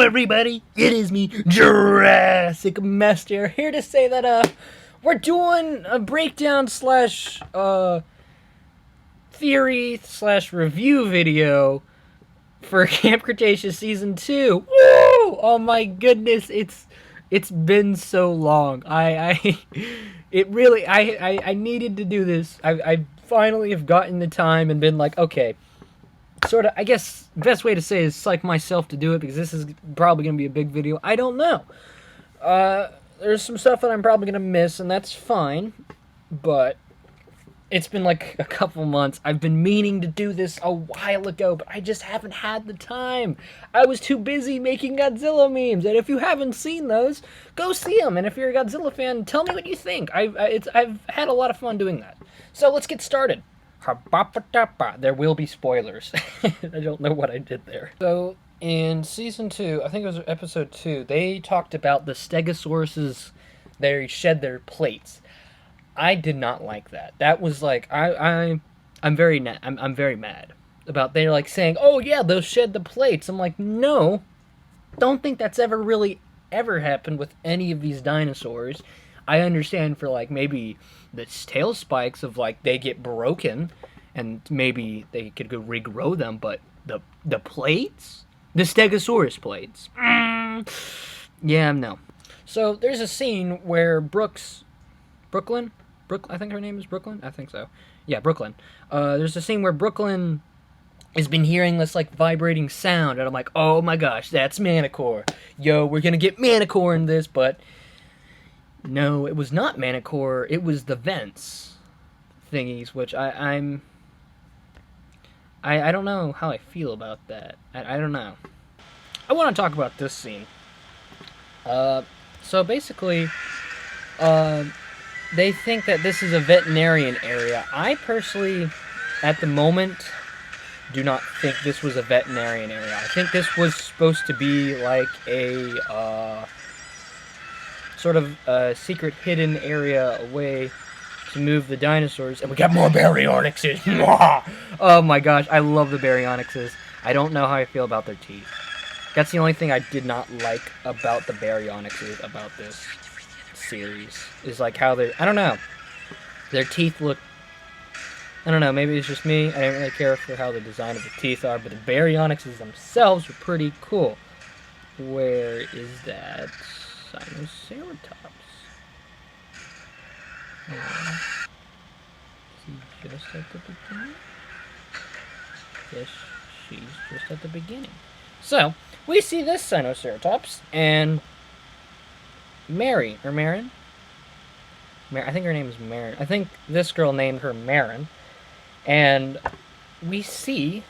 everybody, it is me, Jurassic Master, here to say that, we're doing a breakdown slash, theory slash review video for Camp Cretaceous Season 2. Woo! Oh my goodness, it's been so long. I needed to do this. I finally have gotten the time and been like, okay, sort of, I guess the best way to say it is psych myself to do it, because this is probably going to be a big video. I don't know. There's some stuff that I'm probably going to miss, and that's fine, but it's been like a couple months. I've been meaning to do this a while ago, but I just haven't had the time. I was too busy making Godzilla memes, and if you haven't seen those, go see them. And if you're a Godzilla fan, tell me what you think. I've had a lot of fun doing that. So let's get started. There will be spoilers. I don't know what I did there. So in Season 2, I think it was Episode 2, they talked about the Stegosauruses, they shed their plates. I did not like that. That was like, I'm very mad about, they're like saying, oh yeah, they'll shed the plates. I'm like, no, don't think that's ever happened with any of these dinosaurs. I understand for like maybe the tail spikes of like they get broken and maybe they could go regrow them, but the plates, the Stegosaurus plates, yeah, no. So there's a scene where Brooklyn, I think her name is Brooklyn. I think so. Yeah, Brooklyn. There's a scene where Brooklyn has been hearing this like vibrating sound, and I'm like, oh my gosh, that's Manticore. Yo, we're gonna get Manticore in this, but no, it was not Manticore. It was the vents thingies, which I don't know how I feel about that. I don't know. I want to talk about this scene. So basically, they think that this is a veterinarian area. I personally, at the moment, do not think this was a veterinarian area. I think this was supposed to be like a sort of a secret hidden area, a way to move the dinosaurs. And we got more baryonyxes. Oh my gosh, I love the baryonyxes. I don't know how I feel about their teeth. That's the only thing I did not like about the baryonyxes about this series, is like how they, I don't know, their teeth look, I don't know, maybe it's just me, I didn't really care for how the design of the teeth are, but the baryonyxes themselves are pretty cool. Where is that Sinoceratops? Is he just at the beginning? Yes, she's just at the beginning. So, we see this Sinoceratops, and Mary, or Marin? I think her name is Marin. I think this girl named her Marin. And we see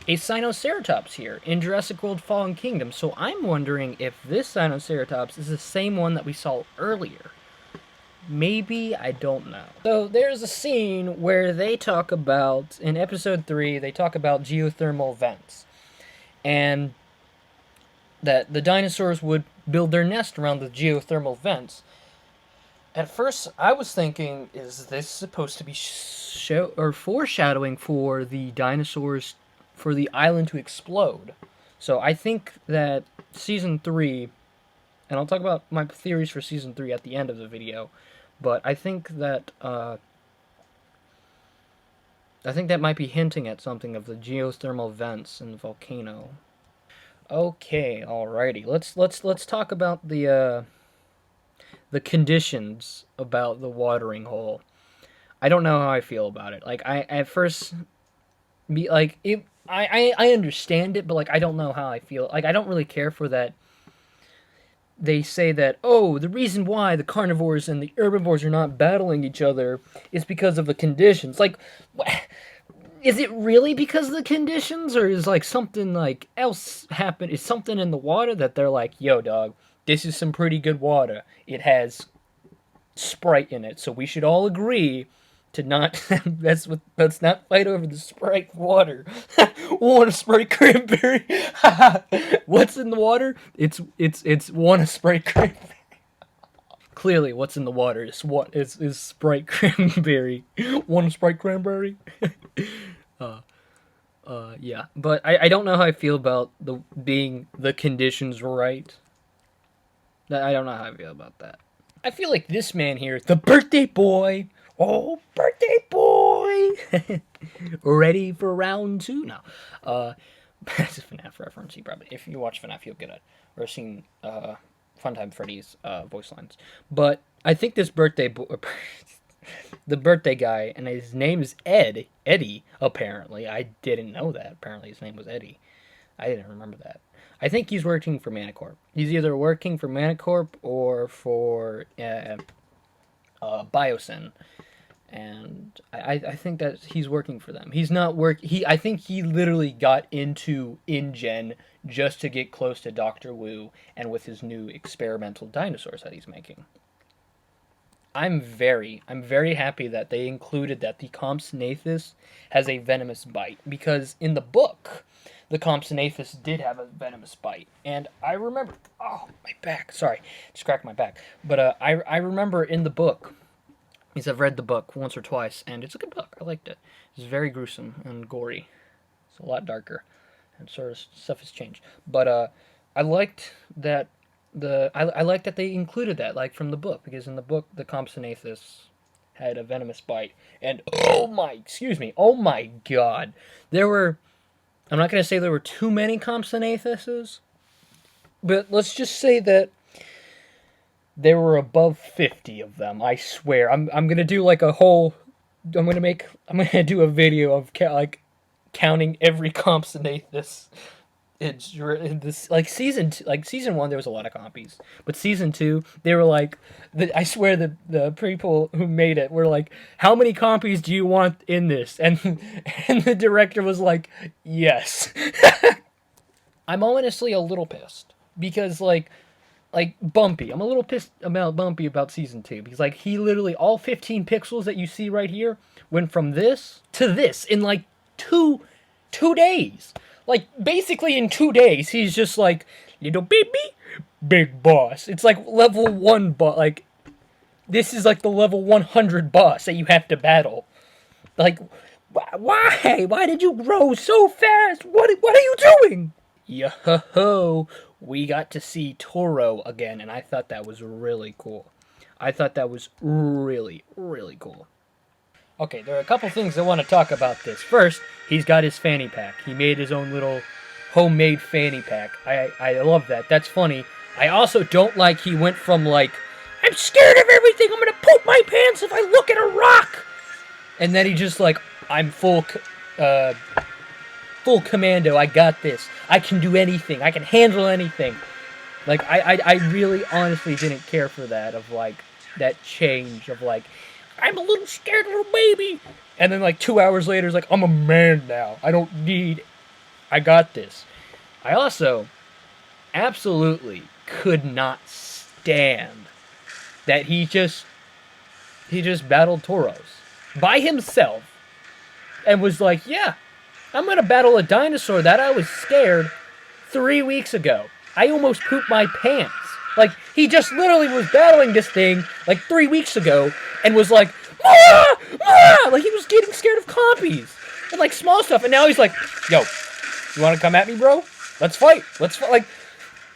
a Sinoceratops here in Jurassic World Fallen Kingdom. So I'm wondering if this Sinoceratops is the same one that we saw earlier. Maybe, I don't know. So there's a scene where they talk about, in Episode 3, they talk about geothermal vents. And that the dinosaurs would build their nest around the geothermal vents. At first, I was thinking, is this supposed to be foreshadowing for the dinosaurs, for the island to explode? So I think that Season 3, and I'll talk about my theories for Season 3 at the end of the video, but I think that might be hinting at something of the geothermal vents in the volcano. Okay, alrighty. Let's talk about the conditions about the watering hole. I don't know how I feel about it. Like, I at first be like, I understand it, but like I don't know how I feel. Like, I don't really care for that. They say that, oh, the reason why the carnivores and the herbivores are not battling each other is because of the conditions. Like, is it really because of the conditions, or is like something like else happen? Is something in the water that they're like, yo, dog, this is some pretty good water. It has Sprite in it, so we should all agree to not let's not fight over the Sprite water. Want a Sprite cranberry? What's in the water? It's want a Sprite cranberry. Clearly, what's in the water is Sprite cranberry. Want a Sprite cranberry? Yeah, but I don't know how I feel about the conditions right. I don't know how I feel about that. I feel like this man here, the birthday boy. Oh, birthday boy! Ready for round two? No. That's a FNAF reference. You probably, if you watch FNAF, you'll get it. Or seen Funtime Freddy's voice lines. But I think this birthday boy, the birthday guy, and his name is Eddie, apparently. I didn't know that. Apparently his name was Eddie. I didn't remember that. I think he's working for Manicorp. He's either working for Manicorp or for Biosyn, and I think that he's working for them. He's not work. I think he literally got into InGen just to get close to Dr. Wu and with his new experimental dinosaurs that he's making. I'm very happy that they included that the Compsognathus has a venomous bite, because in the book, the Compsognathus did have a venomous bite, and I remember, oh, my back, sorry, just cracked my back, but I remember in the book, because I've read the book once or twice, and it's a good book, I liked it. It's very gruesome and gory. It's a lot darker, and sort of stuff has changed, but I liked that I like that they included that, like, from the book, because in the book the Compsognathus had a venomous bite, and oh my god, there were, I'm not going to say there were too many Compsognathuses, but let's just say that there were above 50 of them, I swear. I'm going to do like a whole, I'm going to do a video of like counting every Compsognathus. It's this, like season 1 there was a lot of copies, but season 2 they were like, I swear the people who made it were like, how many copies do you want in this, and the director was like, yes. I'm honestly a little pissed because like Bumpy, I'm a little pissed about Bumpy about season 2, because like he literally, all 15 pixels that you see right here went from this to this in like two days. Like, basically in 2 days, he's just like, little baby, big boss. It's like level 1 boss. Like, this is like the level 100 boss that you have to battle. Like, why? Why did you grow so fast? What are you doing? Yo-ho-ho, we got to see Toro again, and I thought that was really cool. I thought that was really, really cool. Okay, there are a couple things I want to talk about this. First, he's got his fanny pack. He made his own little homemade fanny pack. I love that. That's funny. I also don't like he went from like, I'm scared of everything, I'm gonna poop my pants if I look at a rock! And then he just like, I'm full commando, I got this. I can do anything. I can handle anything. Like, I really honestly didn't care for that, of like, that change of like, I'm a little scared little baby. And then like 2 hours later, it's like, I'm a man now. I got this. I also absolutely could not stand that he just battled Tauros by himself and was like, yeah, I'm going to battle a dinosaur that I was scared 3 weeks ago. I almost pooped my pants. Like, he just literally was battling this thing, like, 3 weeks ago, and was like, ah! Ah! Like, he was getting scared of compies, and, like, small stuff, and now he's like, yo, you want to come at me, bro? Let's fight. Like,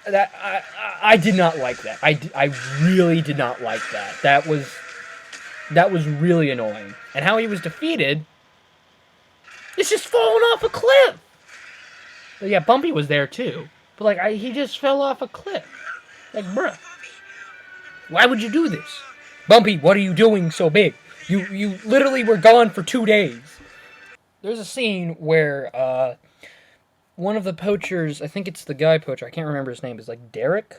that, I did not like that. I really did not like that. That was really annoying. And how he was defeated is just falling off a cliff. But yeah, Bumpy was there, too. But, like, he just fell off a cliff. Like, bruh, why would you do this? Bumpy, what are you doing so big? You literally were gone for 2 days. There's a scene where, one of the poachers, I think it's the guy poacher, I can't remember his name, is like Derek?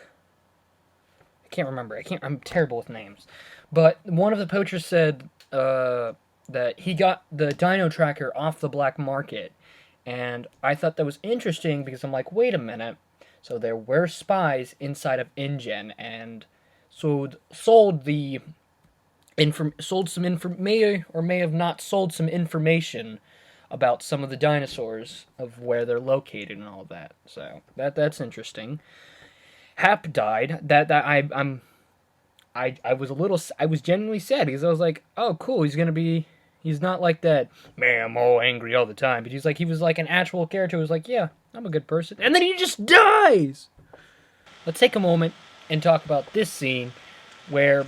I can't remember, I'm terrible with names. But one of the poachers said, that he got the dino tracker off the black market. And I thought that was interesting because I'm like, wait a minute. So there were spies inside of InGen, and sold some may have not sold some information about some of the dinosaurs, of where they're located and all of that. So that's interesting. Hap died. I was genuinely sad, because I was like, oh cool, he's gonna be He's not like that, man, I'm all angry all the time. But he was like an actual character who was like, yeah, I'm a good person. And then he just dies! Let's take a moment and talk about this scene where,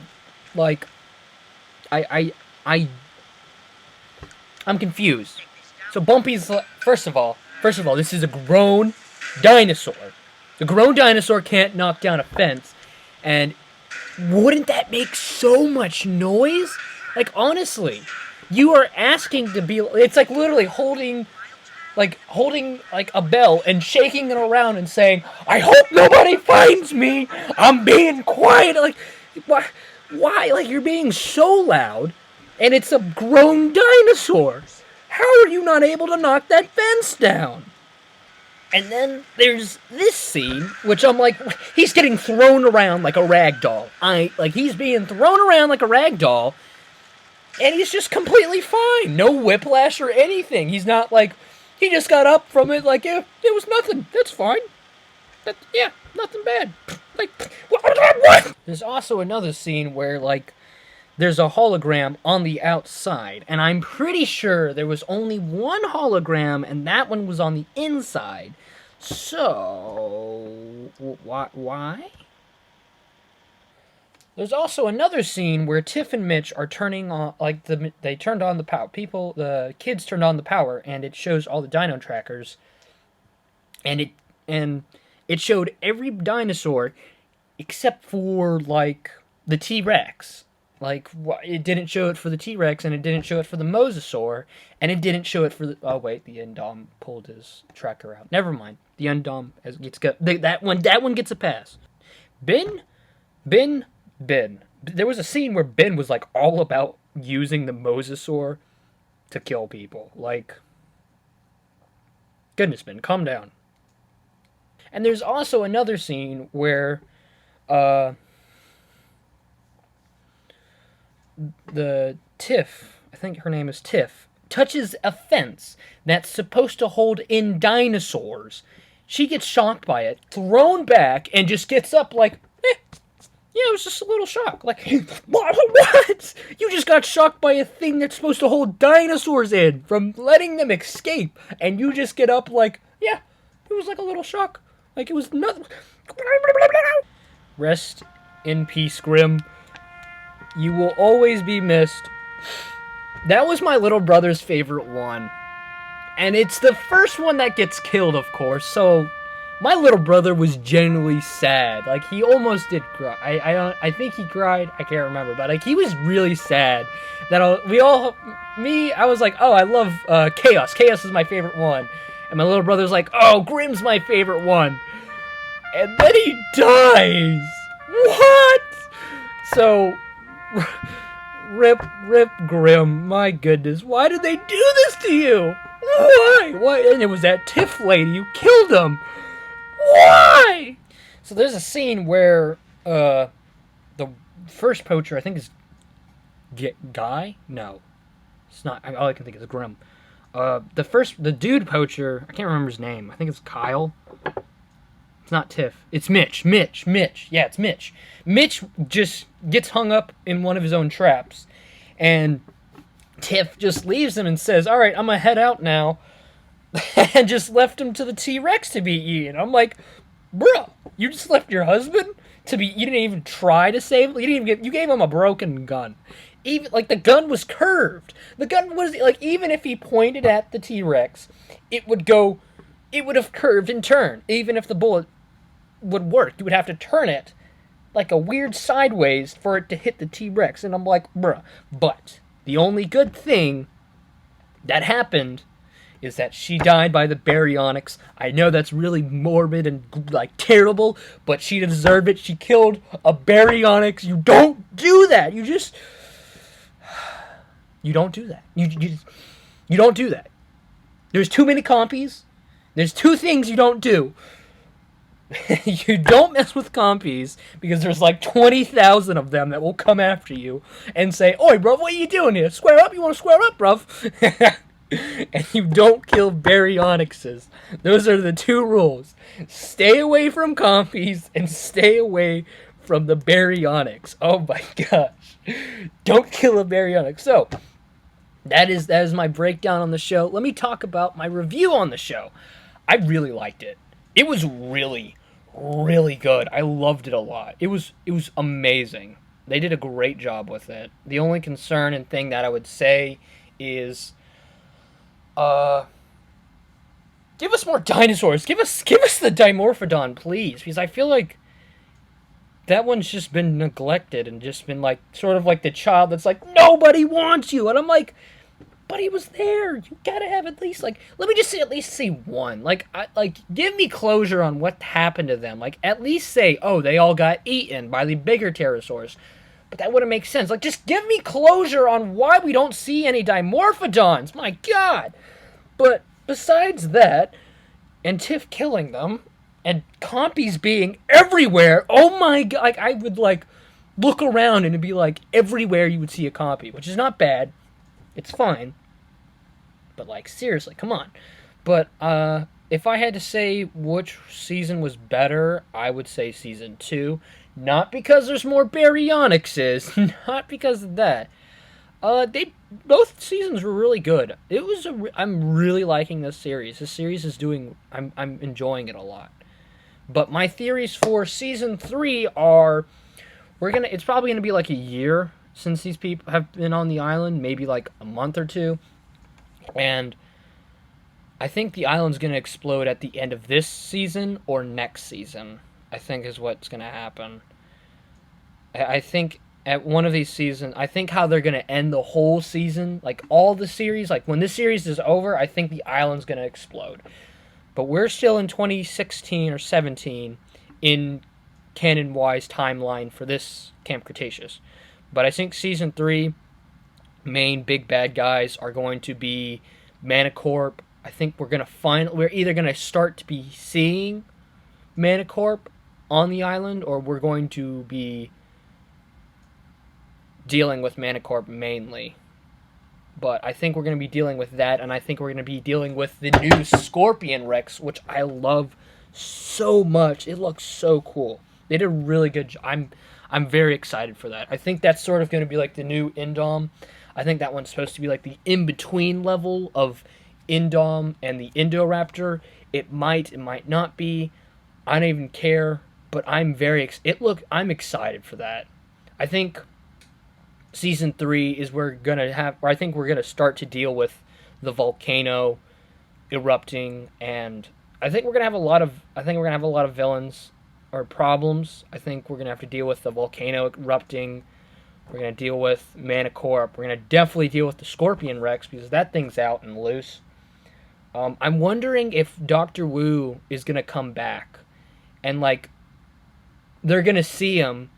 like, I'm confused. So Bumpy's, first of all, this is a grown dinosaur. The grown dinosaur can't knock down a fence, and wouldn't that make so much noise? Like, honestly, you are asking to be, it's like literally holding a bell and shaking it around and saying, I hope nobody finds me, I'm being quiet. Like, why? Like, you're being so loud, and it's a grown dinosaur. How are you not able to knock that fence down? And then there's this scene, which I'm like, he's getting thrown around like a rag doll. He's being thrown around like a rag doll, and he's just completely fine. No whiplash or anything. He's not like, he just got up from it like, yeah, it was nothing. That's fine. Yeah, nothing bad. Like, what? There's also another scene where, like, there's a hologram on the outside, and I'm pretty sure there was only one hologram, and that one was on the inside. So, why? There's also another scene where Tiff and Mitch are turning on, like, they turned on the power. The kids turned on the power, and it shows all the dino trackers, and it showed every dinosaur except for, like, the T-Rex. Like, it didn't show it for the T-Rex, and it didn't show it for the Mosasaur, and it didn't show it for the... Oh, wait, the Indom pulled his tracker out. Never mind. The Indom that one gets a pass. Ben. There was a scene where Ben was, like, all about using the Mosasaur to kill people. Like, goodness, Ben, calm down. And there's also another scene where, the Tiff, I think her name is Tiff, touches a fence that's supposed to hold in dinosaurs. She gets shocked by it, thrown back, and just gets up like, yeah, it was just a little shock. Like, what? You just got shocked by a thing that's supposed to hold dinosaurs in from letting them escape, and you just get up like, yeah, it was like a little shock. Like, it was nothing. Rest in peace, Grim. You will always be missed. That was my little brother's favorite one. And it's the first one that gets killed, of course, so my little brother was genuinely sad. Like, he almost did cry. I think he cried. I can't remember, but, like, he was really sad. That I was like, oh, I love Chaos. Chaos is my favorite one. And my little brother's like, oh, Grim's my favorite one. And then he dies. What? So, rip Grim. My goodness. Why did they do this to you? Why? And it was that Tiff lady who killed him. Why? So there's a scene where the first poacher, I think is Guy? No. It's not. All I can think is Grim. The dude poacher, I can't remember his name. I think it's Kyle. It's not Tiff. It's Mitch. Yeah, it's Mitch. Mitch just gets hung up in one of his own traps. And Tiff just leaves him and says, all right, I'm going to head out now. And just left him to the T-Rex to be eaten. I'm like, bro, you just left your husband to be... You didn't even try to save him. You gave him a broken gun. Even, like, the gun was curved. The gun was, like, even if he pointed at the T-Rex, it would have curved and turned. Even if the bullet would work, you would have to turn it like a weird sideways for it to hit the T-Rex. And I'm like, bruh. But the only good thing that happened is that she died by the baryonyx. I know that's really morbid and, like, terrible, but she deserved it. She killed a baryonyx. You don't do that. You don't do that. You don't do that. There's too many compies. There's two things you don't do. You don't mess with compies, because there's like 20,000 of them that will come after you and say, oi, bro, what are you doing here? Square up? You want to square up, bruv? And you don't kill baryonyxes. Those are the two rules. Stay away from compies and stay away from the baryonyx. Oh my gosh. Don't kill a baryonyx. So, that is my breakdown on the show. Let me talk about my review on the show. I really liked it. It was really, really good. I loved it a lot. It was amazing. They did a great job with it. The only concern and thing that I would say is, uh, give us more dinosaurs. Give us the Dimorphodon, please, because I feel like that one's just been neglected and just been like sort of like the child that's like nobody wants you, and I'm like, but he was there. You gotta have at least like let me just say at least see one. Like give me closure on what happened to them. Like at least say, oh, they all got eaten by the bigger pterosaurs. But that wouldn't make sense. Like just give me closure on why we don't see any Dimorphodons. My God. But besides that, and Tiff killing them, and compies being everywhere. Oh my God! Like I would like look around and it'd be like everywhere you would see a compy, which is not bad. It's fine. But like seriously, come on. But if I had to say which season was better, I would say season 2. Not because there's more baryonyxes, not because of that. They both seasons were really good. I'm really liking this series. This series is doing. I'm enjoying it a lot. But my theories for season 3 are it's probably gonna be like a year since these people have been on the island, maybe like a month or two. And I think the island's gonna explode at the end of this season or next season, I think is what's gonna happen. I think at one of these seasons, I think how they're gonna end the whole season, like all the series, like when this series is over, I think the island's gonna explode. But we're still in 2016 or 17 in canon-wise timeline for this Camp Cretaceous. But I think season 3 main big bad guys are going to be Manicorp. I think we're either gonna start to be seeing Manicorp on the island, or we're going to be dealing with Manicorp mainly. But I think we're going to be dealing with that, and I think we're going to be dealing with the new Scorpion Rex, which I love so much. It looks so cool. They did a really good job. I'm very excited for that. I think that's sort of going to be like the new Indom. I think that one's supposed to be like the in-between level of Indom and the Indoraptor. It might not be. I don't even care, but I'm I'm excited for that. I think season 3 is I think we're gonna start to deal with the volcano erupting, and I think we're gonna have a lot of villains or problems. I think we're gonna have to deal with the volcano erupting. We're gonna deal with Manicorp. We're gonna definitely deal with the Scorpion Rex because that thing's out and loose. I'm wondering if Dr. Wu is gonna come back, and like they're gonna see him.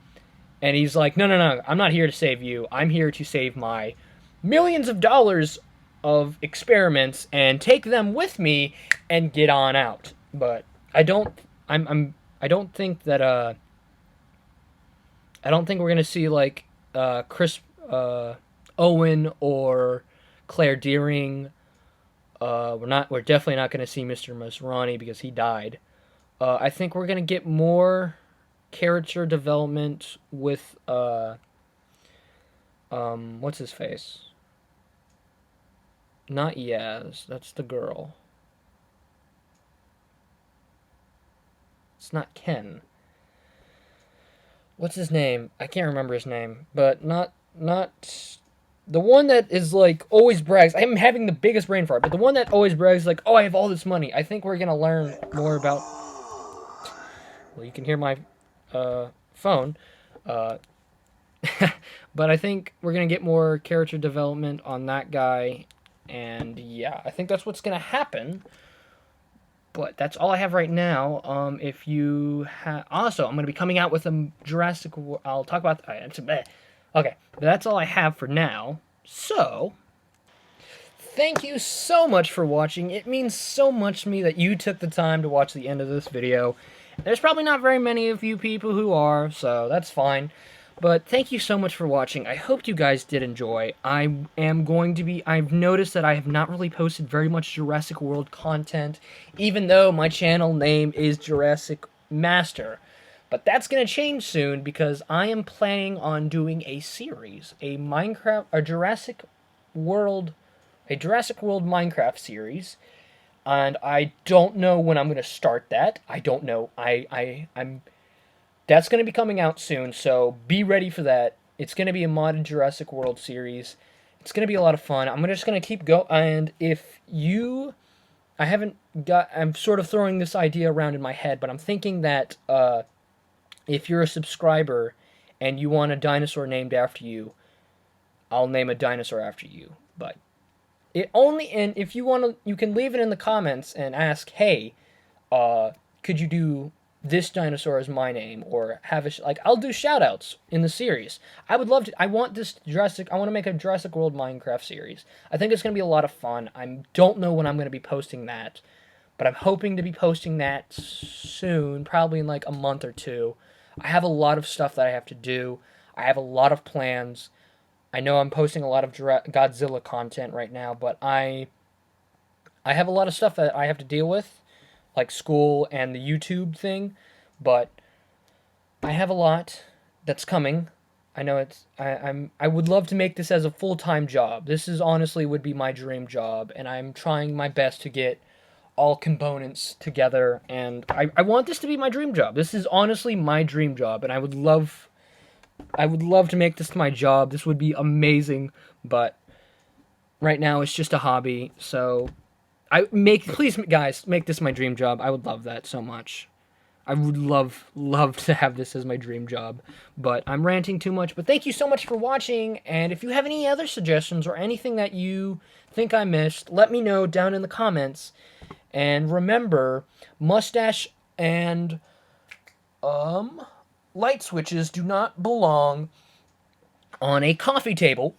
And he's like, no, I'm not here to save you. I'm here to save my millions of dollars of experiments and take them with me and get on out. But I don't think that I don't think we're gonna see like Chris Owen or Claire Deering. We're definitely not gonna see Mr. Masrani because he died. I think we're gonna get more character development with what's his face? Not Yaz, that's the girl. It's not Ken. What's his name? I can't remember his name, but not the one that is like always brags. I'm having the biggest brain fart, but the one that always brags like, "Oh, I have all this money." I think we're gonna learn more about. Well, you can hear my phone, but I think we're gonna get more character development on that guy, and yeah, I think that's what's gonna happen. But that's all I have right now. If you also, I'm gonna be coming out with a Jurassic. I'll talk about. Okay, but that's all I have for now. So, thank you so much for watching. It means so much to me that you took the time to watch the end of this video. There's probably not very many of you people who are, so that's fine. But thank you so much for watching. I hope you guys did enjoy. I've noticed that I have not really posted very much Jurassic World content, even though my channel name is Jurassic Master. But that's going to change soon because I am planning on doing a series, a Jurassic World a Jurassic World Minecraft series, and I don't know when I'm going to start that. I don't know. I'm That's going to be coming out soon, so be ready for that. It's going to be a modded Jurassic World series. It's going to be a lot of fun. I'm just going to keep going, and if you I haven't got I'm sort of throwing this idea around in my head, but I'm thinking that if you're a subscriber and you want a dinosaur named after you, I'll name a dinosaur after you. But it only and if you want to, you can leave it in the comments and ask, hey, could you do this dinosaur as my name, or have a like I'll do shout outs in the series. I would love to. I want to make a Jurassic World Minecraft series. I think it's going to be a lot of fun. I don't know when I'm going to be posting that, but I'm hoping to be posting that soon, probably in like a month or two. I have a lot of stuff that I have to do. I have a lot of plans. I know I'm posting a lot of Godzilla content right now, but I have a lot of stuff that I have to deal with, like school and the YouTube thing, but I have a lot that's coming. I know I would love to make this as a full-time job. This is honestly would be my dream job, and I'm trying my best to get all components together, and I want this to be my dream job. This is honestly my dream job, and I would love to make this my job. This would be amazing, but right now it's just a hobby. So please guys, make this my dream job. I would love that so much. I would love to have this as my dream job. But I'm ranting too much. But thank you so much for watching, and if you have any other suggestions or anything that you think I missed, let me know down in the comments. And remember, mustache and light switches do not belong on a coffee table.